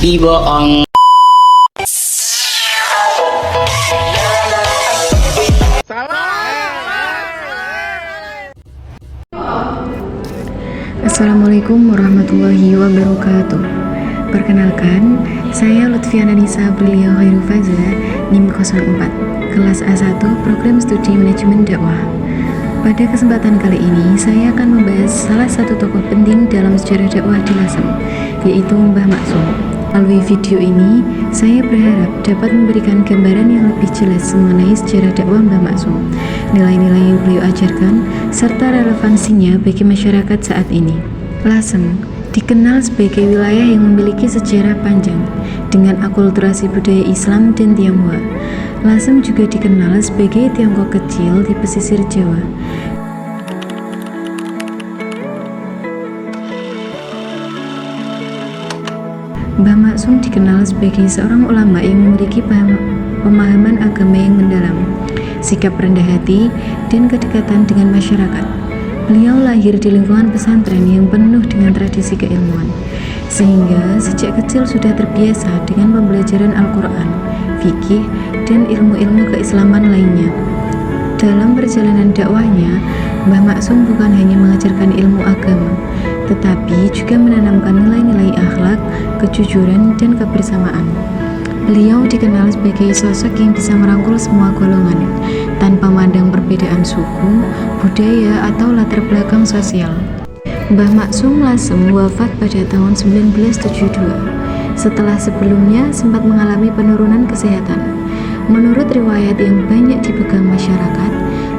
Biboong. Assalamualaikum warahmatullahi wabarakatuh. Perkenalkan, saya Lutfiana Nisa Aprilia Khairu Faza, NIM 04, kelas A1 Program Studi Manajemen Dakwah. Pada kesempatan kali ini, saya akan membahas salah satu tokoh penting dalam sejarah dakwah di Lasem, yaitu Mbah Maksum. Melalui video ini, saya berharap dapat memberikan gambaran yang lebih jelas mengenai sejarah dakwah Mbah Maksum, nilai-nilai yang beliau ajarkan, serta relevansinya bagi masyarakat saat ini. Lasem dikenal sebagai wilayah yang memiliki sejarah panjang dengan akulturasi budaya Islam dan Tionghoa. Lasem juga dikenal sebagai Tiongkok kecil di pesisir Jawa. Mbah Maksum dikenal sebagai seorang ulama yang memiliki pemahaman agama yang mendalam, sikap rendah hati, dan kedekatan dengan masyarakat. Beliau lahir di lingkungan pesantren yang penuh dengan tradisi keilmuan, sehingga sejak kecil sudah terbiasa dengan pembelajaran Al-Quran, fikih, dan ilmu-ilmu keislaman lainnya. Dalam perjalanan dakwahnya, Mbah Maksum bukan hanya mengajarkan ilmu agama, tetapi juga menanamkan nilai-nilai akhlak, kejujuran, dan kebersamaan. Beliau dikenal sebagai sosok yang bisa merangkul semua golongan, tanpa memandang perbedaan suku, budaya, atau latar belakang sosial. Mbah Maksum Lasem wafat pada tahun 1972, setelah sebelumnya sempat mengalami penurunan kesehatan. Menurut riwayat yang banyak dipegang masyarakat,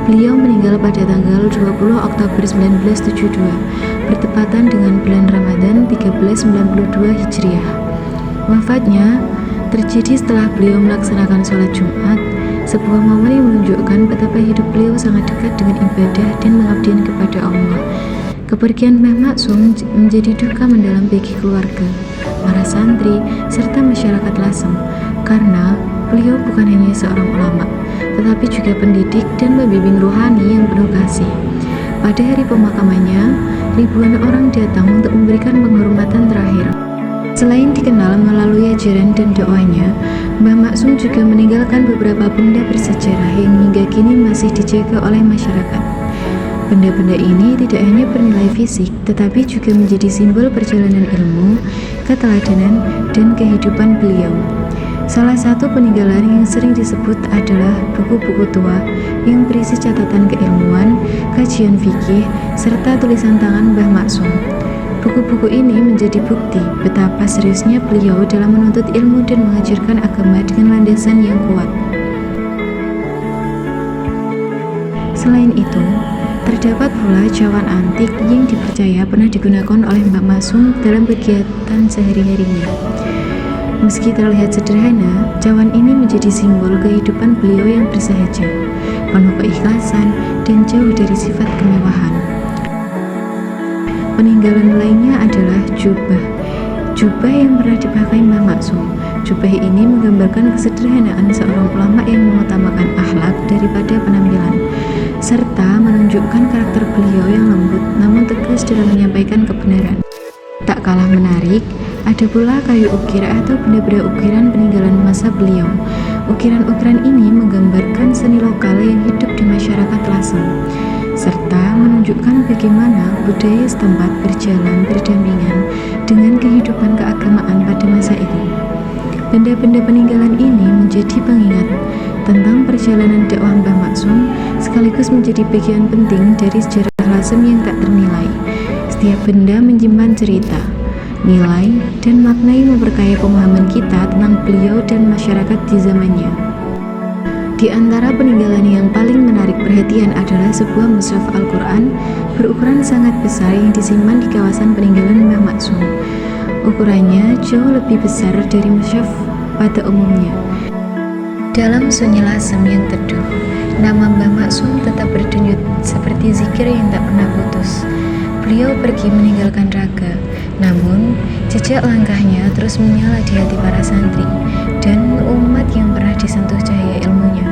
beliau meninggal pada tanggal 20 Oktober 1972, bertepatan dengan bulan Ramadan 1392 Hijriah. Wafatnya terjadi setelah beliau melaksanakan sholat Jumat, sebuah momen yang menunjukkan betapa hidup beliau sangat dekat dengan ibadah dan pengabdian kepada Allah. Kepergian Mbah Maksum menjadi duka mendalam bagi keluarga, para santri, serta masyarakat Lasem, karena beliau bukan hanya seorang ulama, tetapi juga pendidik dan pembimbing rohani yang penuh kasih. Pada hari pemakamannya, ribuan orang datang untuk memberikan penghormatan terakhir. Selain dikenal melalui ajaran dan doanya, Mbah Maksum juga meninggalkan beberapa benda bersejarah yang hingga kini masih dijaga oleh masyarakat. Benda-benda ini tidak hanya bernilai fisik, tetapi juga menjadi simbol perjalanan ilmu, keteladanan, dan kehidupan beliau. Salah satu peninggalan yang sering disebut adalah buku-buku tua yang berisi catatan keilmuan, kajian fikih, serta tulisan tangan Mbah Maksum. Buku-buku ini menjadi bukti betapa seriusnya beliau dalam menuntut ilmu dan mengajarkan agama dengan landasan yang kuat. Selain itu, terdapat pula cawan antik yang dipercaya pernah digunakan oleh Mbah Maksum dalam kegiatan sehari-harinya. Meski terlihat sederhana, cawan ini menjadi simbol kehidupan beliau yang bersahaja, penuh keikhlasan, dan jauh dari sifat kemewahan. Peninggalan lainnya adalah jubah. Jubah yang pernah dipakai Mbah Maksum. Jubah ini menggambarkan kesederhanaan seorang ulama yang mengutamakan akhlak daripada penampilan, serta menunjukkan karakter beliau yang lembut namun tegas dalam menyampaikan kebenaran. Tak kalah menarik, ada pula kayu ukir atau benda-benda ukiran peninggalan masa beliau. Ukiran-ukiran ini menggambarkan seni lokal yang hidup di masyarakat Lasem, serta menunjukkan bagaimana budaya setempat berjalan berdampingan dengan kehidupan keagamaan pada masa itu. Benda-benda peninggalan ini menjadi pengingat tentang perjalanan dakwah Mbah Maksum, sekaligus menjadi bagian penting dari sejarah Lasem yang tak ternilai. Setiap benda menyimpan cerita, nilai, dan makna yang memperkaya pemahaman kita tentang beliau dan masyarakat di zamannya. Di antara peninggalan yang paling menarik perhatian adalah sebuah mushaf Al-Quran berukuran sangat besar yang disimpan di kawasan peninggalan Mbah Maksum. Ukurannya jauh lebih besar dari mushaf pada umumnya. Dalam sunyi Lasem yang teduh, nama Mbah Maksum tetap berdenyut seperti zikir yang tak pernah putus. Beliau pergi meninggalkan raga, namun jejak langkahnya terus menyala di hati para santri dan umat yang pernah disentuh cahaya ilmunya.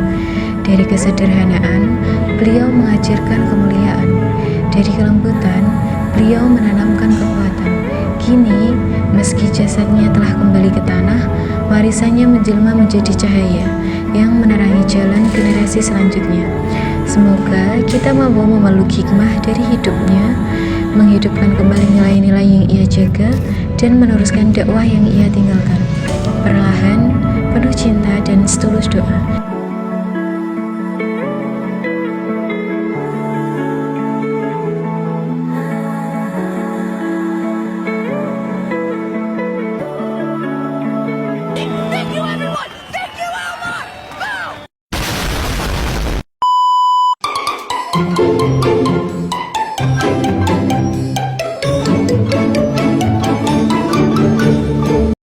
Dari kesederhanaan, beliau mengajarkan kemuliaan. Dari kelembutan, beliau menanamkan kekuatan. Kini, Meski jasadnya telah kembali ke tanah, warisannya menjelma menjadi cahaya yang menerangi jalan generasi selanjutnya. Semoga kita mampu memeluk hikmah dari hidupnya, menghidupkan kembali nilai-nilai yang ia jaga, dan meneruskan dakwah yang ia tinggalkan. Perlahan, penuh cinta dan setulus doa. Thank you, everyone! Thank you, Elmore! Go!